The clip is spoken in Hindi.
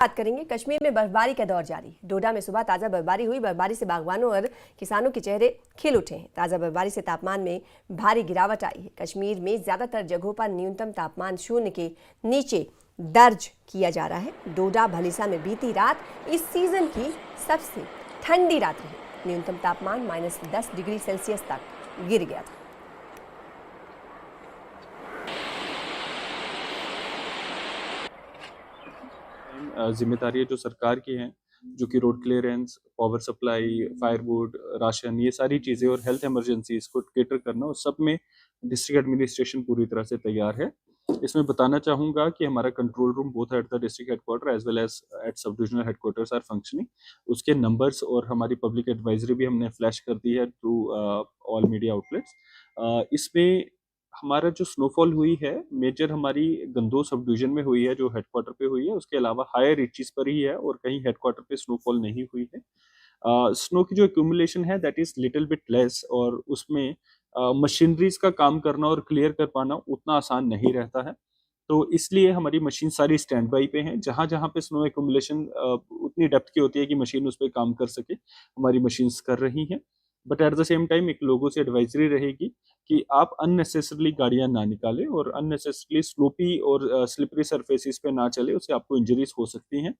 बात करेंगे। कश्मीर में बर्फबारी का दौर जारी। डोडा में सुबह ताजा बर्फबारी हुई। बर्फबारी से बागवानों और किसानों के चेहरे खिल उठे हैं। ताजा बर्फबारी से तापमान में भारी गिरावट आई है। कश्मीर में ज्यादातर जगहों पर न्यूनतम तापमान 0 के नीचे दर्ज किया जा रहा है। डोडा भलीसा में बीती रात इस सीजन की सबसे ठंडी रात रही। न्यूनतम तापमान -10 डिग्री सेल्सियस तक गिर गया था। जिम्मेदारी है जो सरकार की है, जो कि road clearance, power supply, firewood, ration, ये सारी चीज़ें और हेल्थ इमरजेंसीज को केटर करना, और सब में डिस्ट्रिक्ट एडमिनिस्ट्रेशन पूरी तरह से तैयार है। इसमें बताना चाहूँगा कि हमारा control room both at the district headquarter as well as at sub divisional headquarters are functioning. उसके नंबर्स और हमारी पब्लिक एडवाइजरी भी हमने फ्लैश कर दी है थ्रू ऑल मीडिया आउटलेट्स। इसमें हमारा जो स्नोफॉल हुई है मेजर हमारी गंदो सब डिवीजन में हुई है, जो हेडक्वार्टर पे हुई है। उसके अलावा हायर रीचेस पर ही है और कहीं हेडक्वार्टर पे स्नोफॉल नहीं हुई है। स्नो की जो एक्यूमुलेशन है that is little bit less, और उसमें मशीनरीज का काम करना और क्लियर कर पाना उतना आसान नहीं रहता है। तो इसलिए हमारी मशीन सारी स्टैंड बाई पे हैं। जहाँ जहाँ पे स्नो एक्यूमुलेशन उतनी डेप्थ की होती है कि मशीन उस पर काम कर सके, हमारी मशीन्स कर रही हैं। But at the same time एक लोगों से एडवाइजरी रहेगी कि आप अननेसेसरली गाड़ियां ना निकालें और अननेसेसरली स्लोपी और स्लिपरी सरफेसिस पे ना चले, उससे आपको इंजरीज हो सकती हैं।